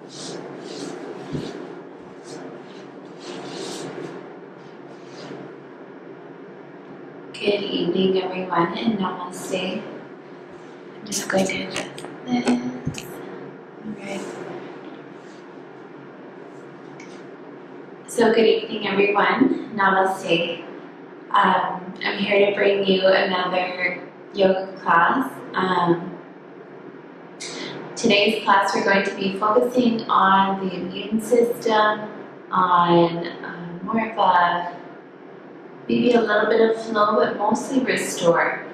Good evening, everyone, and Namaste. I'm just going to adjust this. Alright. So, good evening, everyone. Namaste. I'm here to bring you another yoga class. Today's class, we're going to be focusing on the immune system, on more of a maybe a little bit of flow, but mostly restore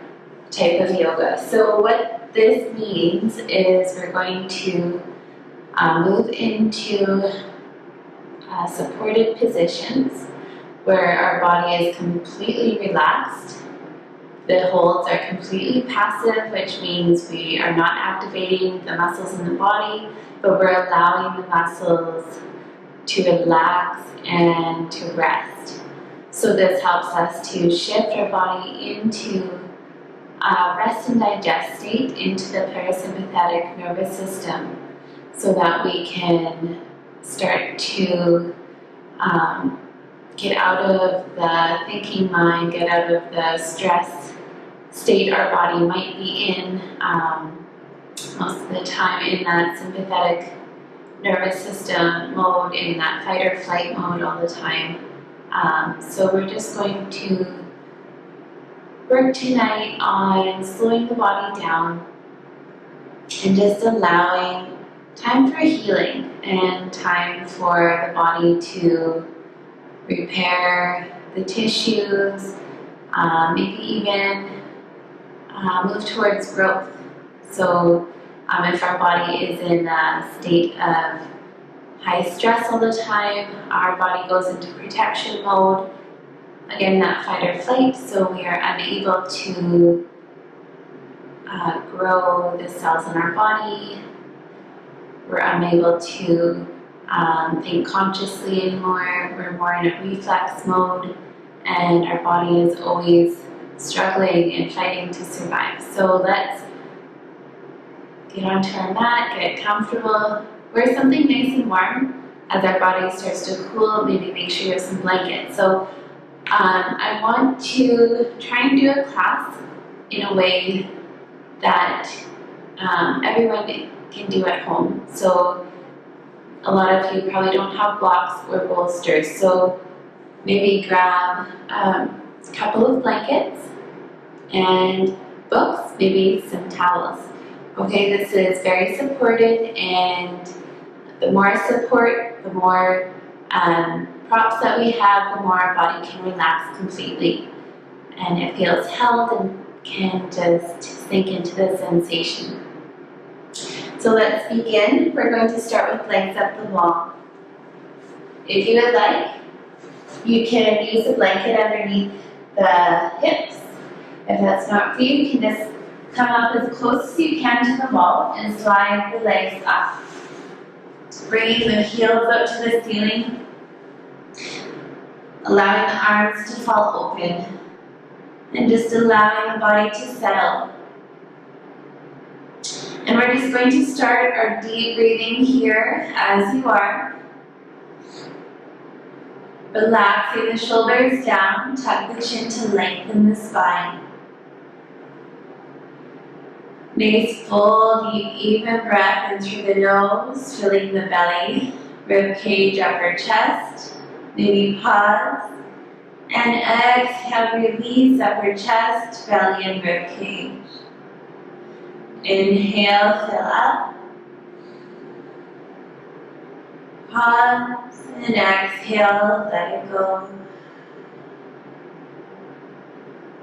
type of yoga. So what this means is we're going to move into supported positions where our body is completely relaxed. The holds are completely passive, which means we are not activating the muscles in the body, but we're allowing the muscles to relax and to rest. So this helps us to shift our body into rest and digest state, into the parasympathetic nervous system, so that we can start to get out of the thinking mind, get out of the stress state our body might be in most of the time, in that sympathetic nervous system mode, in that fight or flight mode all the time. So we're just going to work tonight on slowing the body down and just allowing time for healing and time for the body to repair the tissues, maybe even move towards growth. So if our body is in a state of high stress all the time, our body goes into protection mode, again that fight or flight, so we are unable to grow the cells in our body. We're unable to think consciously anymore. We're more in a reflex mode, and our body is always struggling and fighting to survive. So let's get onto our mat, get comfortable, wear something nice and warm as our body starts to cool. Maybe make sure you have some blankets. So I want to try and do a class in a way that everyone can do at home. So a lot of you probably don't have blocks or bolsters, so maybe grab a couple of blankets and books, maybe some towels. Okay, this is very supported, and the more support, the more props that we have, the more our body can relax completely. And it feels held and can just sink into the sensation. So let's begin. We're going to start with legs up the wall. If you would like, you can use a blanket underneath the hips. If that's not for you, you can just come up as close as you can to the wall and slide the legs up. Bringing the heels up to the ceiling, allowing the arms to fall open, and just allowing the body to settle. And we're just going to start our deep breathing here as you are. Relaxing the shoulders down, tuck the chin to lengthen the spine. Nice, full, deep, even breath in through the nose, filling the belly, rib cage, upper chest. Maybe pause. And exhale, release upper chest, belly, and rib cage. Inhale, fill up. Pause, and exhale, let it go.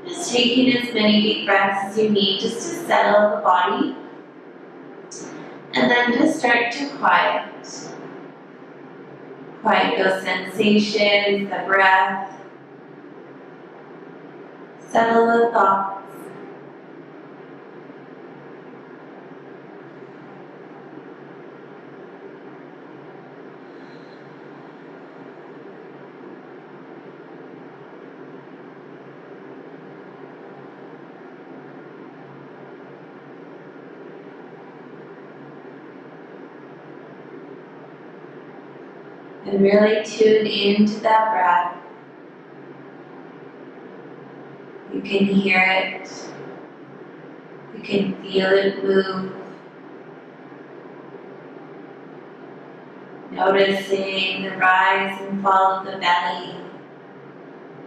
Just taking as many deep breaths as you need just to settle the body. And then just start to quiet. Quiet those sensations, the breath. Settle the thoughts. And really tune into that breath. You can hear it. You can feel it move. Noticing the rise and fall of the belly,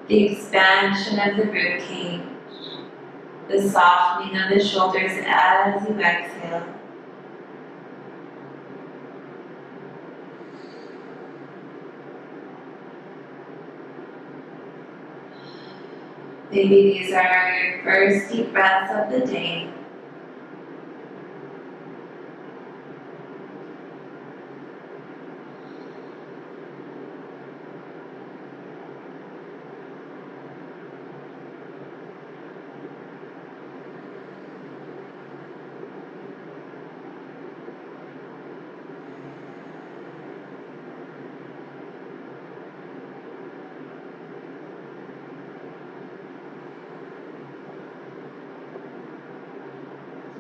the expansion of the ribcage, the softening of the shoulders as you exhale. Maybe these are your first deep breaths of the day.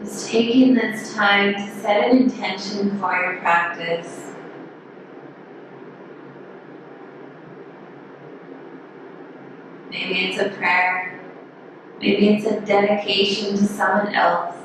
Just taking this time to set an intention for your practice. Maybe it's a prayer. Maybe it's a dedication to someone else.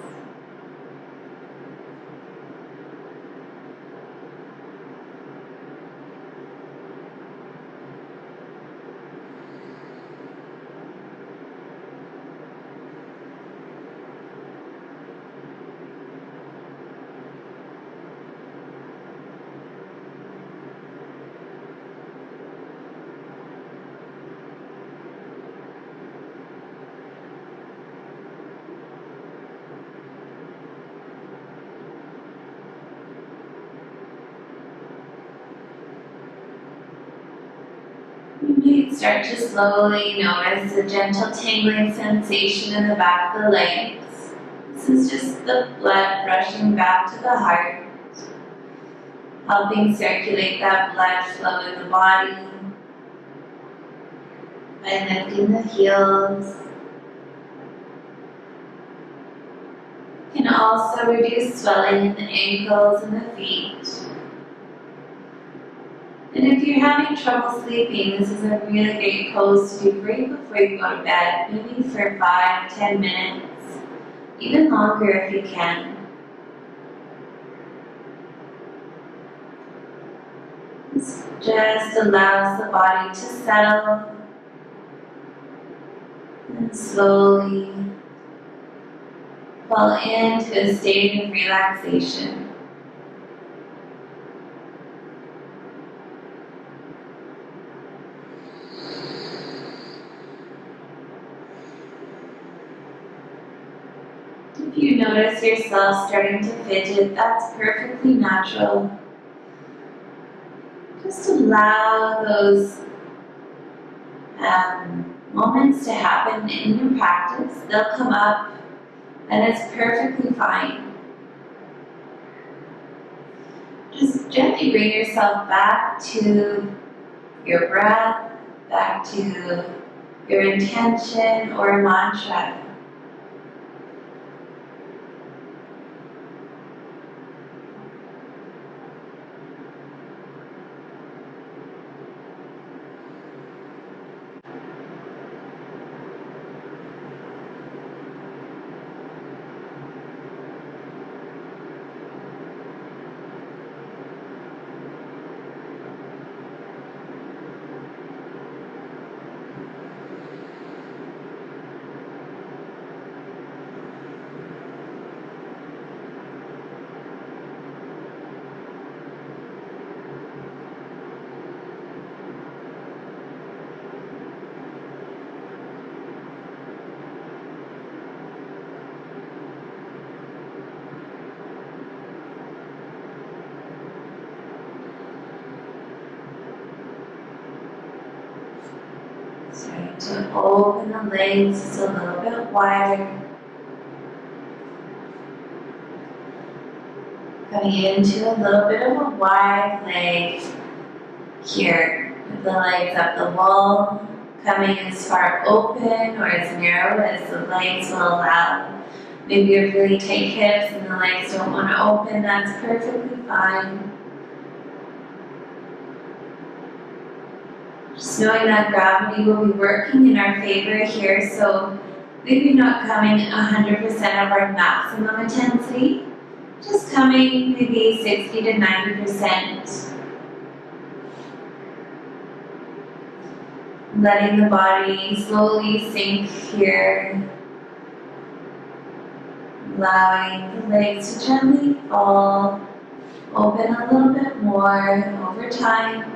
You might start to slowly notice a gentle tingling sensation in the back of the legs. This is just the blood rushing back to the heart, helping circulate that blood flow in the body by lifting the heels. You can also reduce swelling in the ankles and the feet. And if you're having trouble sleeping, this is a really great pose to do right before you go to bed, maybe for 5-10 minutes, even longer if you can. This just allows the body to settle and slowly fall into a state of relaxation. If you notice yourself starting to fidget, that's perfectly natural. Just allow those moments to happen in your practice. They'll come up and it's perfectly fine. Just gently bring yourself back to your breath, back to your intention or mantra. Starting to open the legs just a little bit wider. Coming into a little bit of a wide leg here, with the legs up the wall, coming as far open or as narrow as the legs will allow. Maybe you have really tight hips and the legs don't want to open, that's perfectly fine. Just knowing that gravity will be working in our favor here, so maybe not coming 100% of our maximum intensity, just coming maybe 60 to 90%. Letting the body slowly sink here. Allowing the legs to gently fall, open a little bit more over time.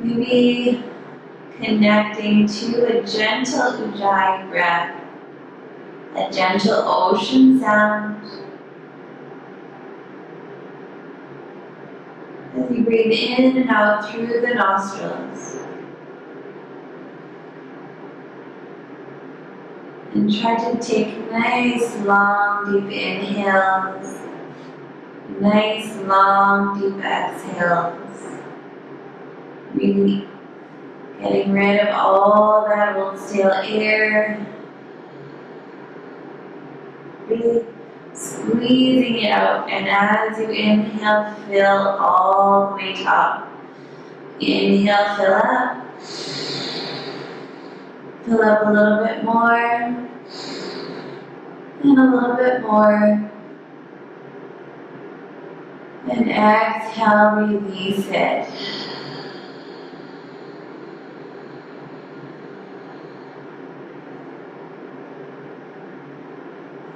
Maybe connecting to a gentle Ujjayi breath, a gentle ocean sound. As you breathe in and out through the nostrils. And try to take nice, long, deep inhales, nice, long, deep exhales. Really getting rid of all that old stale air. Really squeezing it out, and as you inhale, fill all the way up. Inhale, fill up. Fill up a little bit more, and a little bit more. And exhale, release it.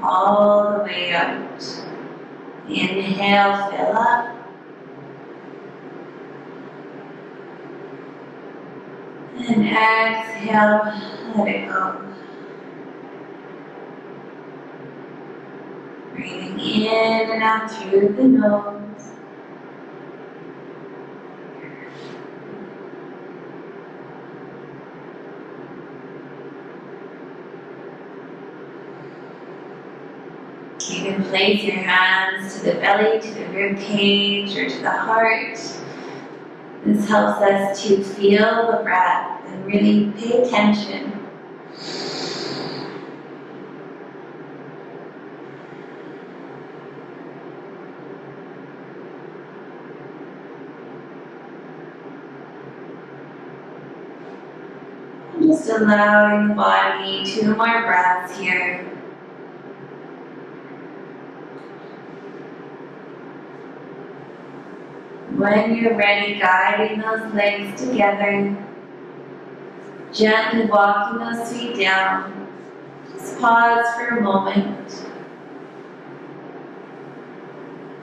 All the way out. Inhale, fill up. And exhale, let it go. Breathing in and out through the nose. You can place your hands to the belly, to the rib cage, or to the heart. This helps us to feel the breath and really pay attention. And just allowing the body 2 more breaths here. When you're ready, guiding those legs together, gently walking those feet down. Just pause for a moment.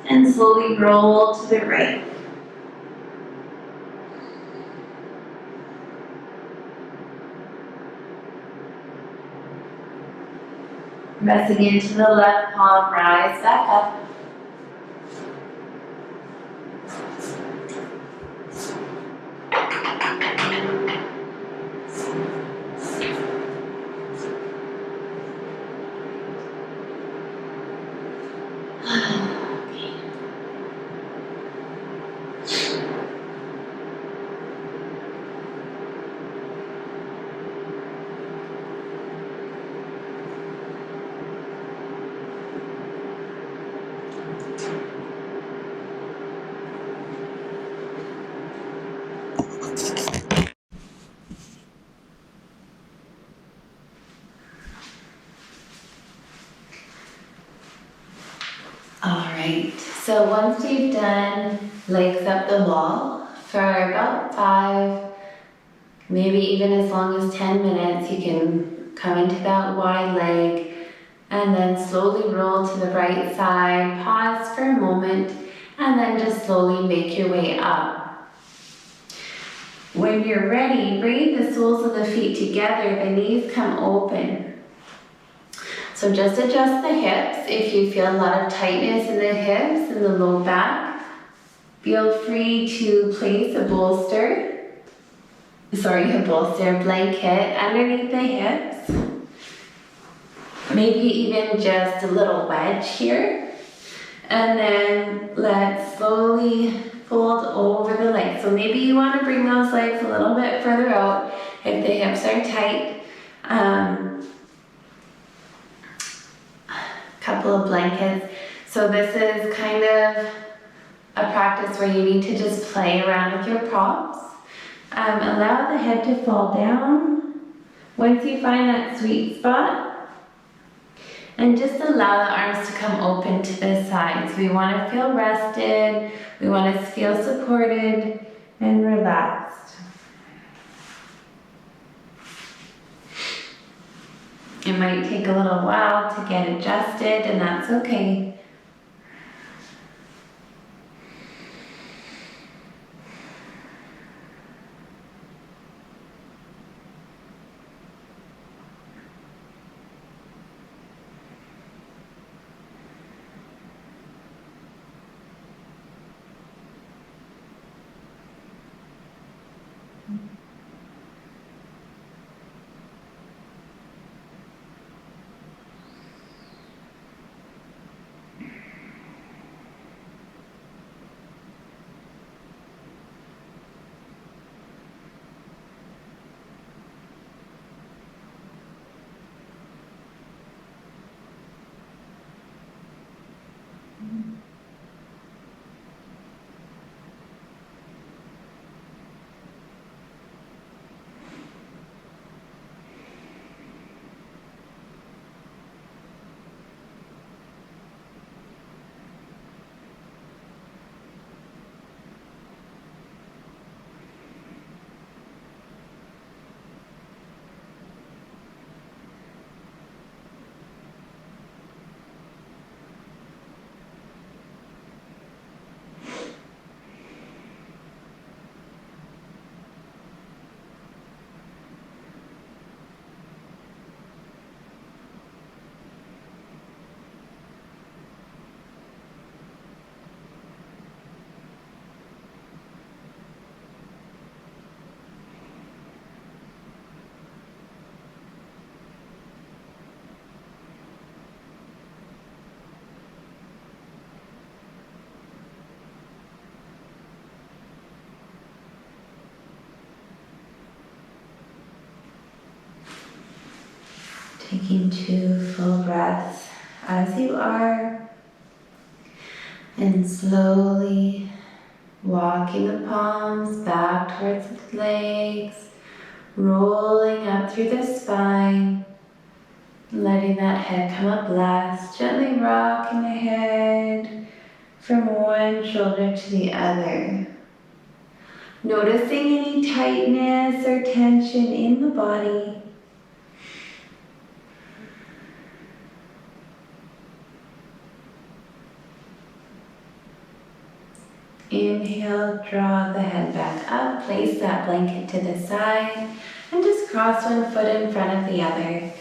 And slowly roll to the right. Pressing into the left palm, rise back up. Alright, so once you've done legs up the wall for about 5, maybe even as long as 10 minutes, you can come into that wide leg and then slowly roll to the right side, pause for a moment, and then just slowly make your way up. When you're ready, bring the soles of the feet together, the knees come open. So just adjust the hips. If you feel a lot of tightness in the hips and the low back, feel free to place a blanket underneath the hips. Maybe even just a little wedge here. And then let's slowly fold over the legs. So maybe you want to bring those legs a little bit further out if the hips are tight. Couple of blankets. So this is kind of a practice where you need to just play around with your props. Allow the head to fall down once you find that sweet spot. And just allow the arms to come open to the sides. We want to feel rested. We want to feel supported and relaxed. It might take a little while to get adjusted, and that's okay. Taking 2 full breaths as you are, and slowly walking the palms back towards the legs, rolling up through the spine, letting that head come up last, gently rocking the head from one shoulder to the other. Noticing any tightness or tension in the body. Inhale, draw the head back up, place that blanket to the side, and just cross one foot in front of the other.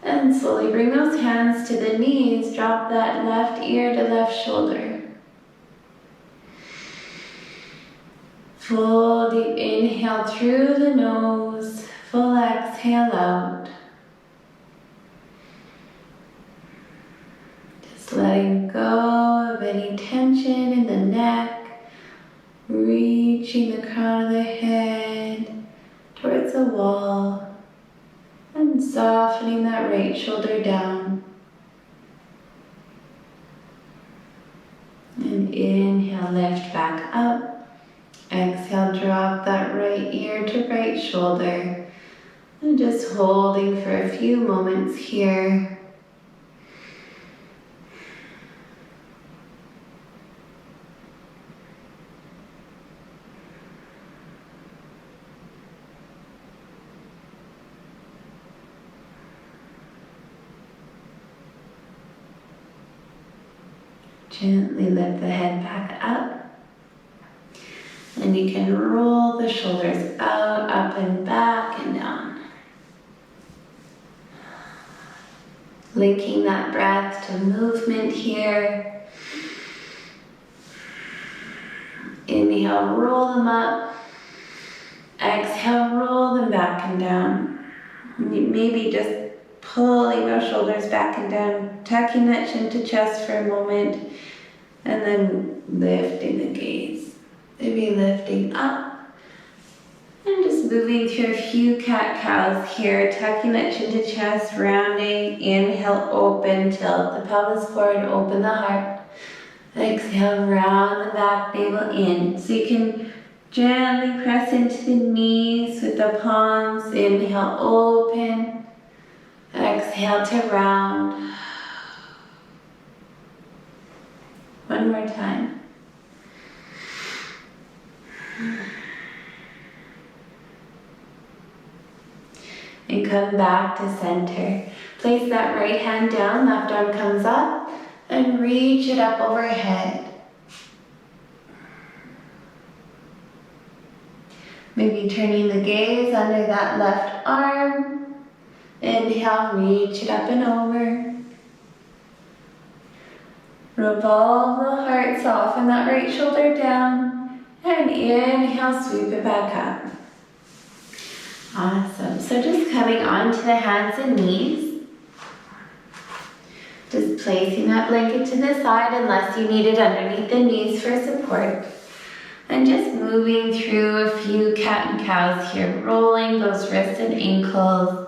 And slowly bring those hands to the knees, drop that left ear to left shoulder. Full deep inhale through the nose, full exhale out. Just letting go of any tension in the neck. Reaching the crown of the head towards the wall and softening that right shoulder down. And inhale, lift back up. Exhale, drop that right ear to right shoulder. And just holding for a few moments here. Gently lift the head back up, and you can roll the shoulders out, up and back and down. Linking that breath to movement here. Inhale, roll them up. Exhale, roll them back and down. Maybe just pulling those shoulders back and down, tucking that chin to chest for a moment, and then lifting the gaze. Maybe lifting up, and just moving through a few cat-cows here, tucking that chin to chest, rounding. Inhale, open, tilt the pelvis forward, open the heart. Exhale, round the back navel in. So you can gently press into the knees with the palms. Inhale, open. Exhale to round. One more time. And come back to center. Place that right hand down, left arm comes up, and reach it up overhead. Maybe turning the gaze under that left arm. Inhale, reach it up and over. Revolve the heart, soften that right shoulder down. And inhale, sweep it back up. Awesome. So just coming onto the hands and knees. Just placing that blanket to the side unless you need it underneath the knees for support. And just moving through a few cat and cows here, rolling those wrists and ankles.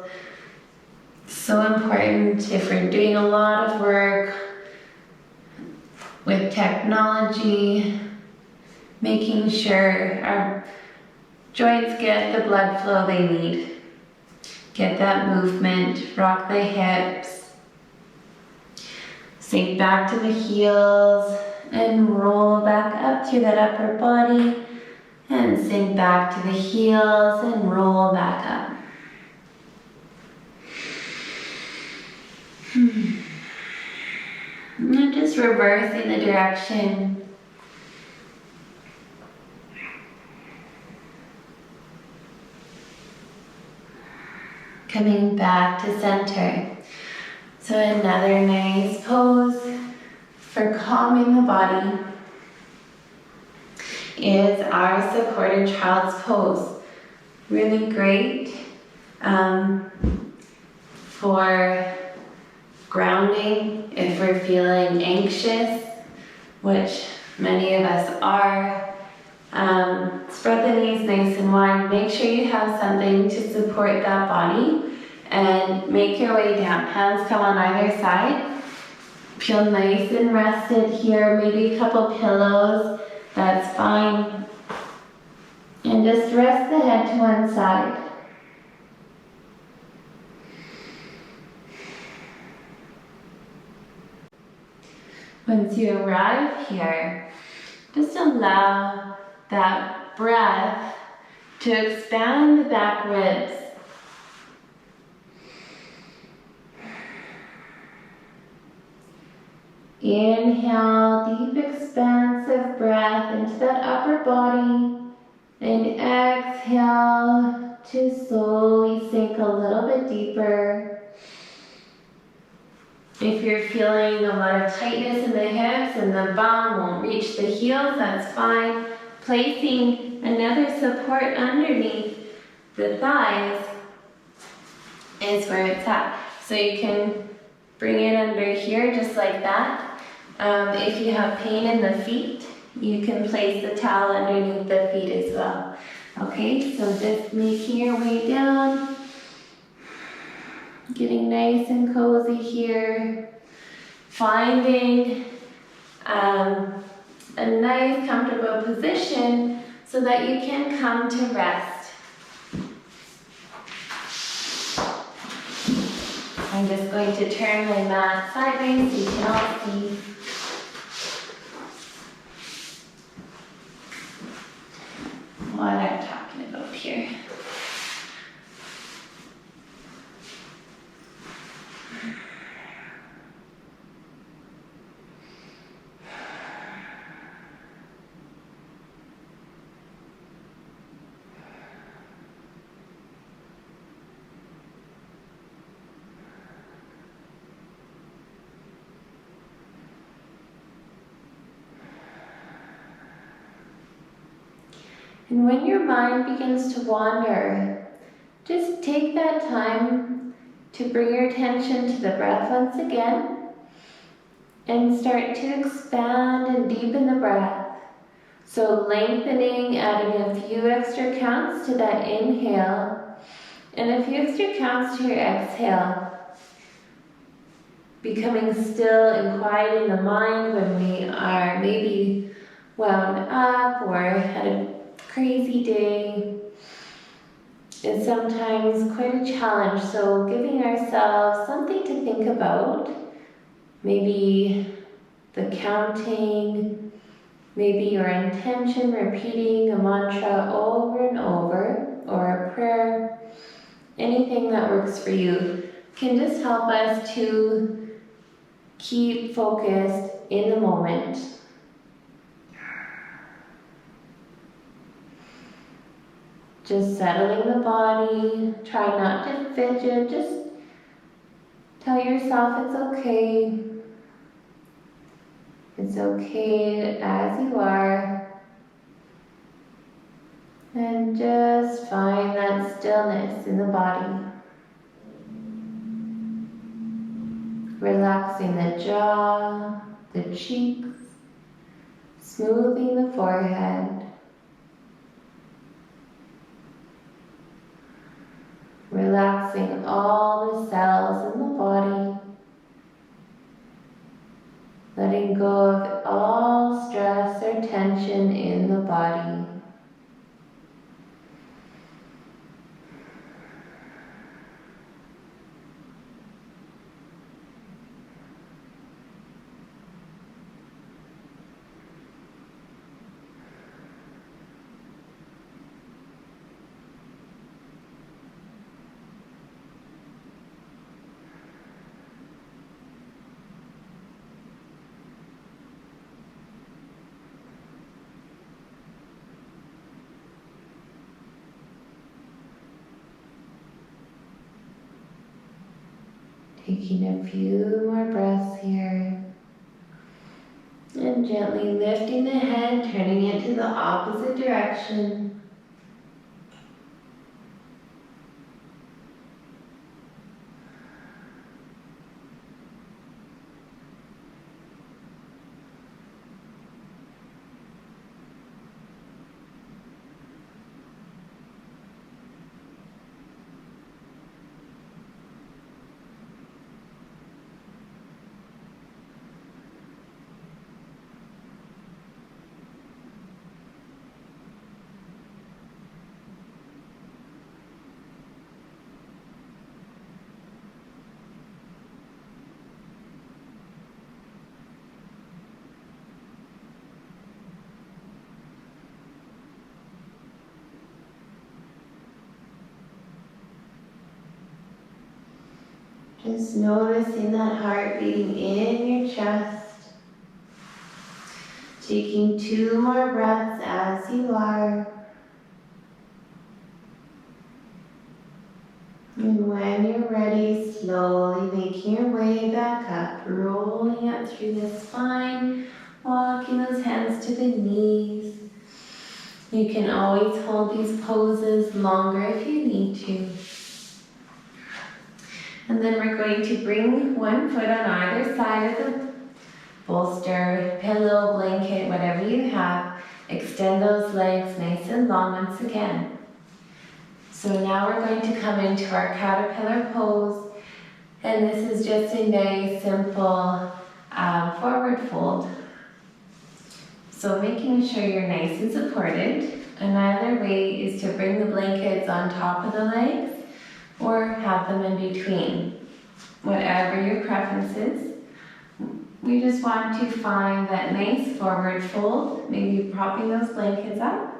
So important if we're doing a lot of work with technology, making sure our joints get the blood flow they need. Get that movement, rock the hips. Sink back to the heels and roll back up through that upper body and sink back to the heels and roll back up. And just reversing the direction. Coming back to center. So another nice pose for calming the body is our supported child's pose. Really great for grounding if we're feeling anxious, which many of us are. Spread the knees nice and wide. Make sure you have something to support that body and make your way down. Hands come on either side. Feel nice and rested here. Maybe a couple pillows, that's fine. And just rest the head to one side. Once you arrive here, just allow that breath to expand the back ribs. Inhale, deep expansive breath into that upper body, and exhale to slowly sink a little bit deeper. If you're feeling a lot of tightness in the hips and the bum won't reach the heels, that's fine. Placing another support underneath the thighs is where it's at. So you can bring it under here just like that. If you have pain in the feet, you can place the towel underneath the feet as well. Okay, so just making your way down. Getting nice and cozy here. Finding a nice comfortable position so that you can come to rest. I'm just going to turn my mat sideways so you can all see. What I'm talking about here. And when your mind begins to wander, just take that time to bring your attention to the breath once again and start to expand and deepen the breath. So lengthening, adding a few extra counts to that inhale and a few extra counts to your exhale. Becoming still and quiet in the mind when we are maybe wound up or had a crazy day is sometimes quite a challenge. So giving ourselves something to think about, maybe the counting, maybe your intention, repeating a mantra over and over, or a prayer, anything that works for you can just help us to keep focused in the moment. Just settling the body, try not to fidget, just tell yourself it's okay. It's okay as you are. And just find that stillness in the body. Relaxing the jaw, the cheeks, smoothing the forehead. Relaxing all the cells in the body. Letting go of all stress or tension in the body. Taking a few more breaths here. And gently lifting the head, turning it to the opposite direction. Just noticing that heart beating in your chest. Taking 2 more breaths as you are. And when you're ready, slowly making your way back up, rolling up through the spine, walking those hands to the knees. You can always hold these poses longer if you need to. And then we're going to bring one foot on either side of the bolster, pillow, blanket, whatever you have. Extend those legs nice and long once again. So now we're going to come into our caterpillar pose. And this is just a nice, simple forward fold. So making sure you're nice and supported. Another way is to bring the blankets on top of the legs or have them in between, whatever your preference is. We just want to find that nice forward fold, maybe propping those blankets up.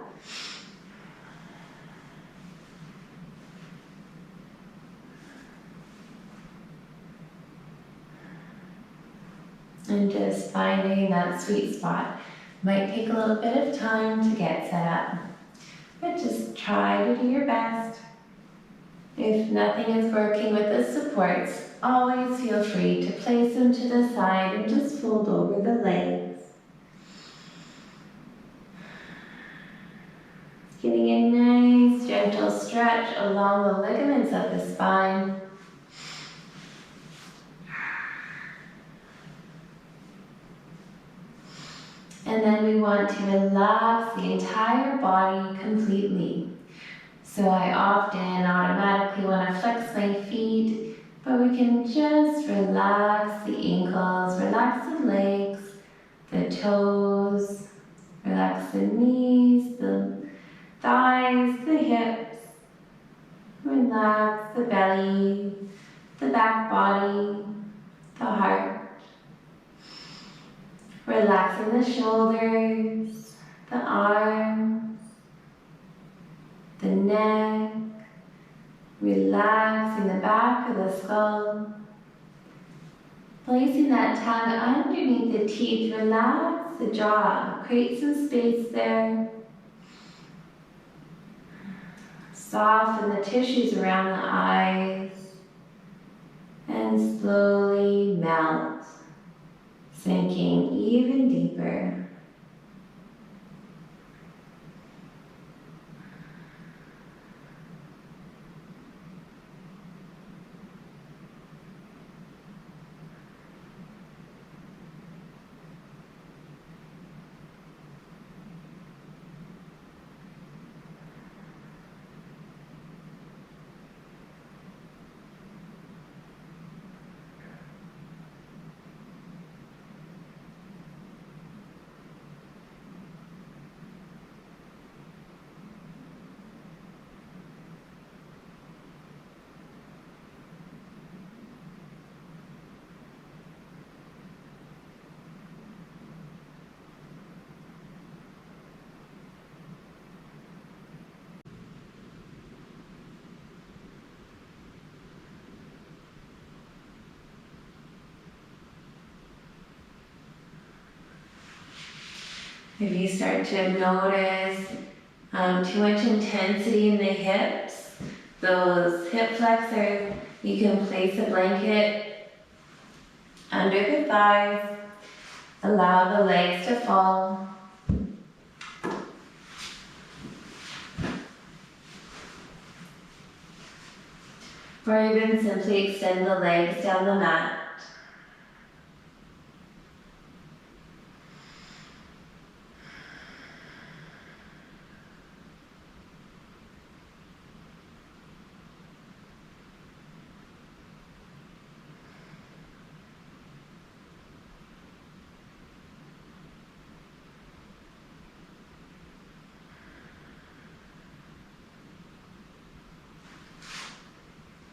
And just finding that sweet spot. Might take a little bit of time to get set up, but just try to do your best. If nothing is working with the supports, always feel free to place them to the side and just fold over the legs. Getting a nice gentle stretch along the ligaments of the spine. And then we want to relax the entire body completely. So I often automatically want to flex my feet, but we can just relax the ankles, relax the legs, the the toes, relax the knees, the thighs, the hips, relax the belly, the back body, the heart. Relaxing the shoulders, the arms, the neck, relaxing the back of the skull. Placing that tongue underneath the teeth, relax the jaw, create some space there. Soften the tissues around the eyes and slowly melt, sinking even deeper. If you start to notice too much intensity in the hips, those hip flexors, you can place a blanket under the thighs, allow the legs to fall. Or even simply extend the legs down the mat.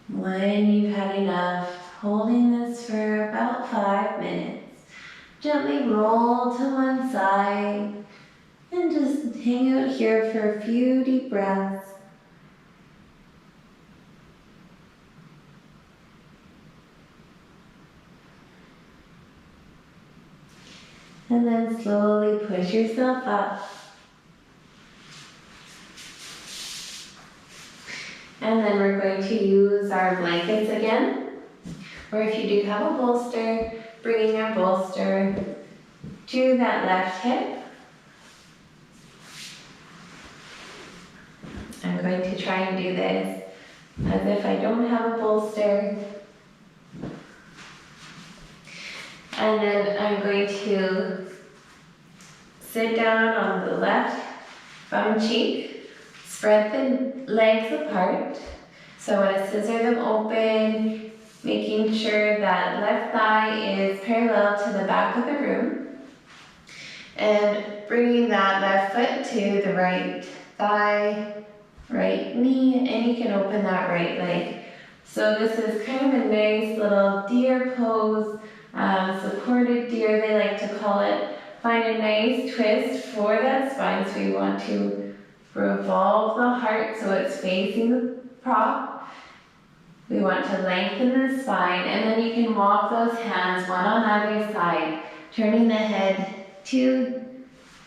When you've had enough, holding this for about 5 minutes, gently roll to one side and just hang out here for a few deep breaths. And then slowly push yourself up. And then we're going to use our blankets again. Or if you do have a bolster, bringing your bolster to that left hip. I'm going to try and do this as if I don't have a bolster. And then I'm going to sit down on the left bum cheek. Spread the legs apart. So I want to scissor them open, making sure that left thigh is parallel to the back of the room. And bringing that left foot to the right thigh, right knee, and you can open that right leg. So this is kind of a nice little deer pose, supported deer they like to call it. Find a nice twist for that spine, so you want to revolve the heart so it's facing the prop. We want to lengthen the spine, and then you can walk those hands one on either side, turning the head to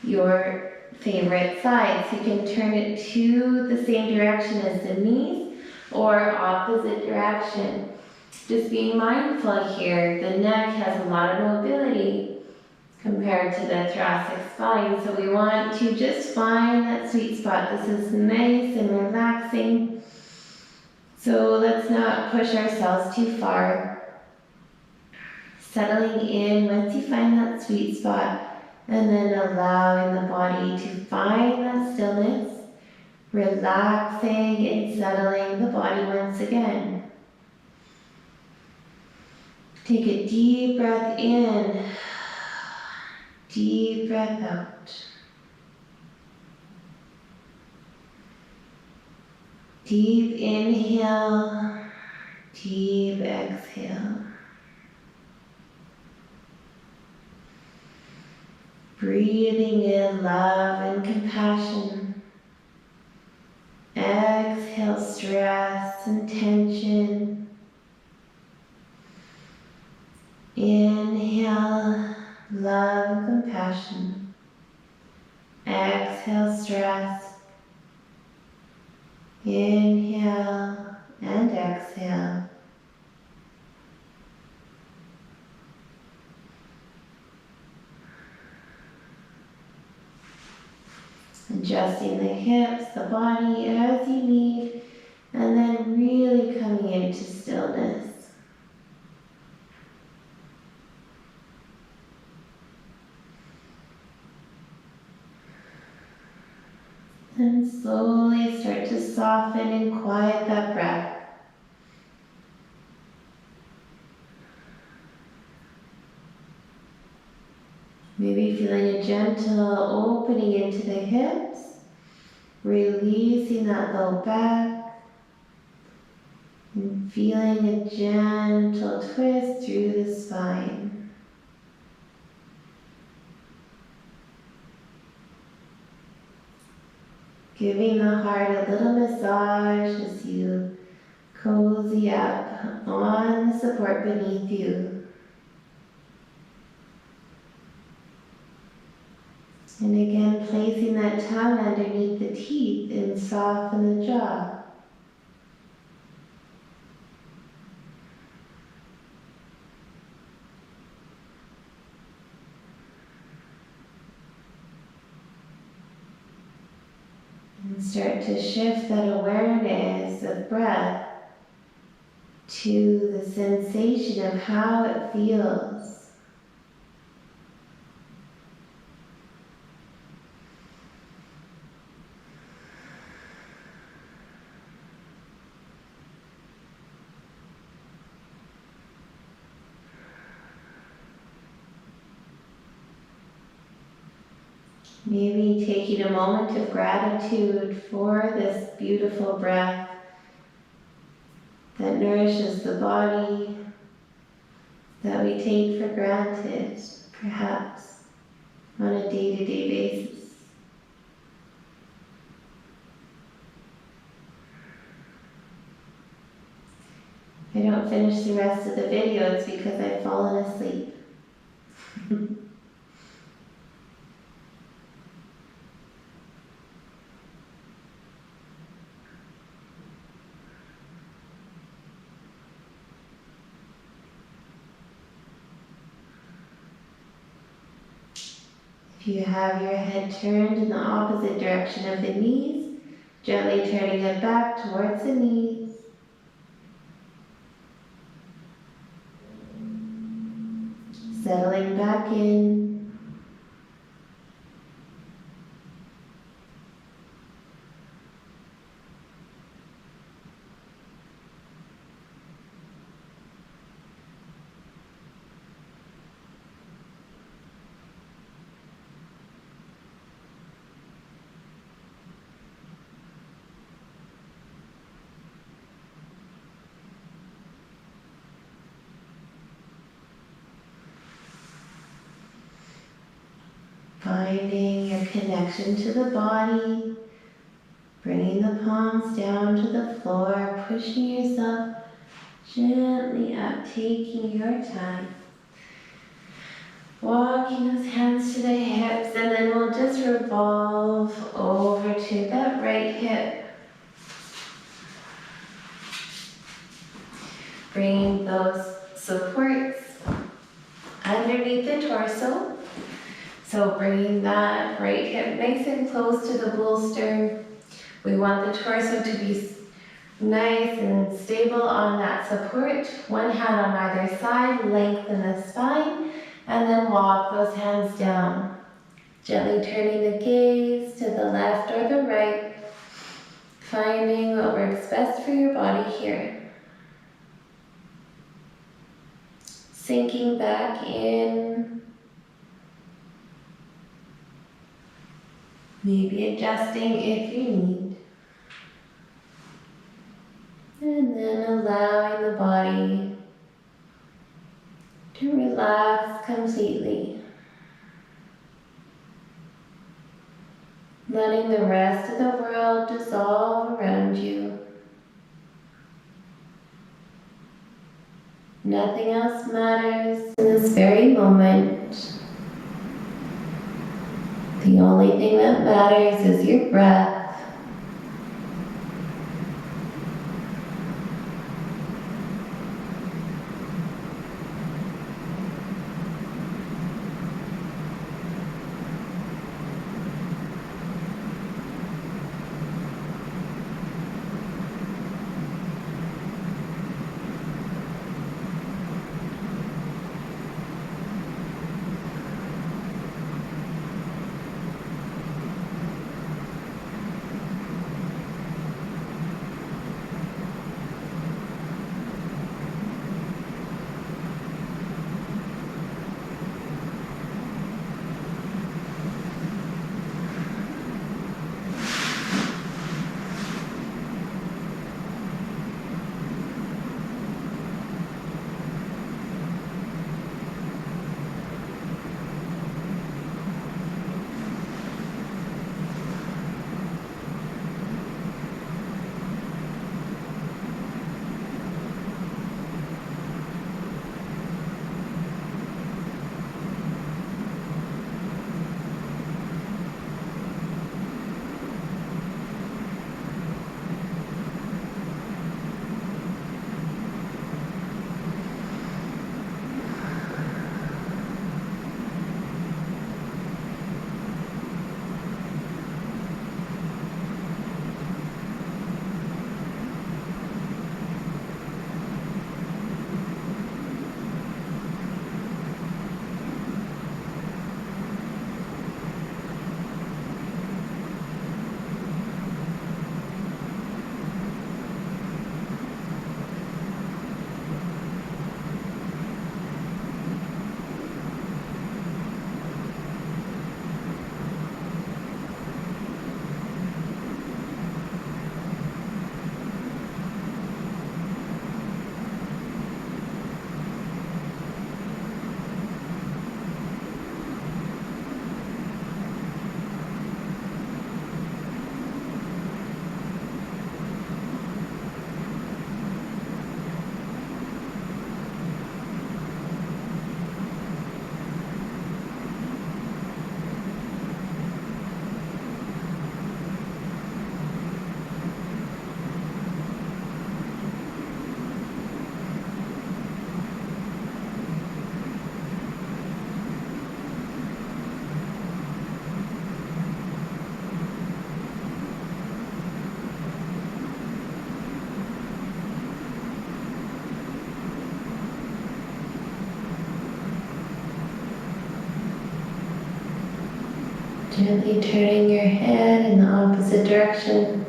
your favorite side. So you can turn it to the same direction as the knees or opposite direction. Just being mindful here, the neck has a lot of mobility compared to the thoracic spine. So we want to just find that sweet spot. This is nice and relaxing. So let's not push ourselves too far. Settling in once you find that sweet spot, and then allowing the body to find that stillness, relaxing and settling the body once again. Take a deep breath in. Deep breath out. Deep inhale, deep exhale. Breathing in love and compassion. Exhale stress and tension. Inhale love and compassion. Exhale stress. Inhale and exhale. Adjusting the hips, the body as you need, and then really coming into stillness. And slowly start to soften and quiet that breath. Maybe feeling a gentle opening into the hips, releasing that low back, and feeling a gentle twist through the spine. Giving the heart a little massage as you cozy up on the support beneath you. And again, placing that tongue underneath the teeth and soften the jaw. And start to shift that awareness of breath to the sensation of how it feels. Maybe taking a moment of gratitude for this beautiful breath that nourishes the body, that we take for granted, perhaps, on a day-to-day basis. If I don't finish the rest of the video, it's because I've fallen asleep. If you have your head turned in the opposite direction of the knees, gently turning it back towards the knees. Settling back in. Finding your connection to the body, bringing the palms down to the floor, pushing yourself gently up, taking your time. Walking those hands to the hips, and then we'll just revolve over to that right hip. Bringing those supports underneath the torso. So bringing that right hip nice and close to the bolster. We want the torso to be nice and stable on that support. One hand on either side, lengthen the spine, and then walk those hands down. Gently turning the gaze to the left or the right, finding what works best for your body here. Sinking back in. maybe adjusting if you need. And then allowing the body to relax completely. Letting the rest of the world dissolve around you. Nothing else matters in this very moment. The only thing that matters is your breath. Gently turning your head in the opposite direction.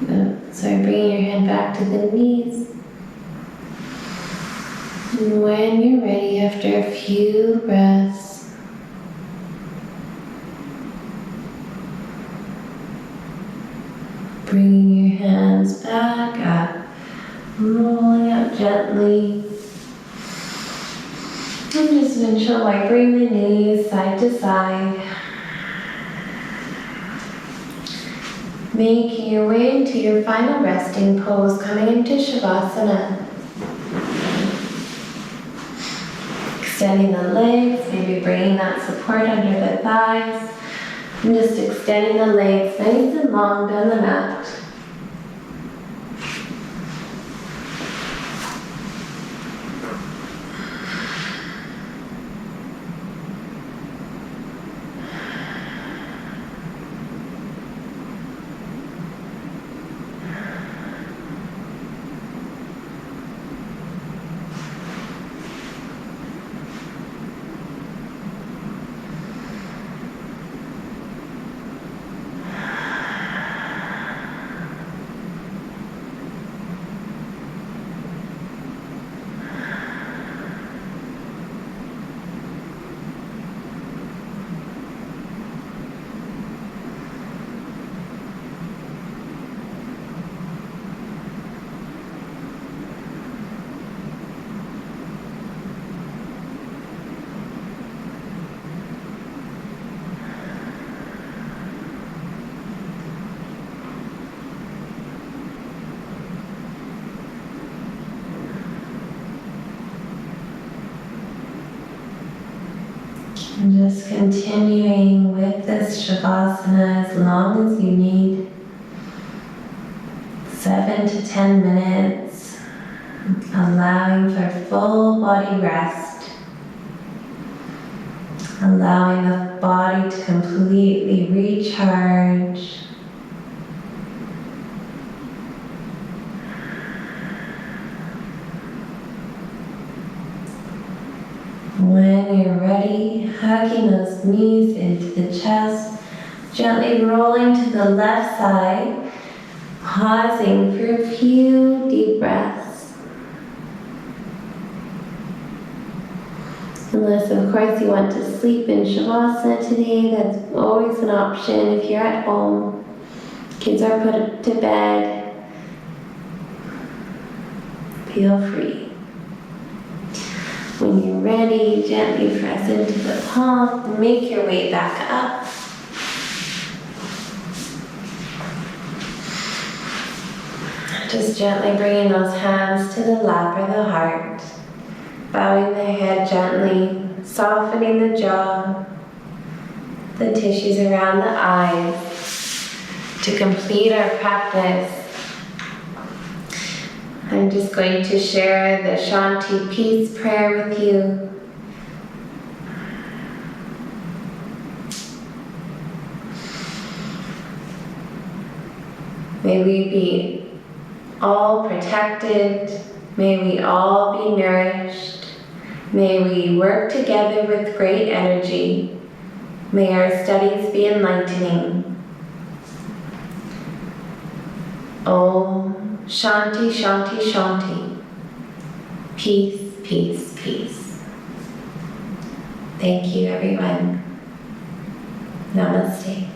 Bringing your head back to the knees. And when you're ready, after a few breaths, bringing your hands back up, rolling up gently. And just windshield wipering the knees side to side. Making your way into your final resting pose, coming into Shavasana. Extending the legs, maybe bringing that support under the thighs. And just extending the legs nice and long down the mat. continuing with this Shavasana as long as you need. 7 to 10 minutes, allowing for full body rest, allowing the body to completely recharge. When you're ready, hugging those knees into the chest, gently rolling to the left side, pausing for a few deep breaths. Unless, of course, you want to sleep in Shavasana today, that's always an option if you're at home. Kids are put to bed. Feel free. When you're ready, gently press into the palm and make your way back up. Just gently bringing those hands to the lap or the heart, bowing the head gently, softening the jaw, the tissues around the eyes. To complete our practice, I'm just going to share the Shanti Peace prayer with you. May we be all protected. May we all be nourished. May we work together with great energy. May our studies be enlightening. Om Shanti, Shanti, Shanti. Peace, peace, peace. Thank you, everyone. Namaste.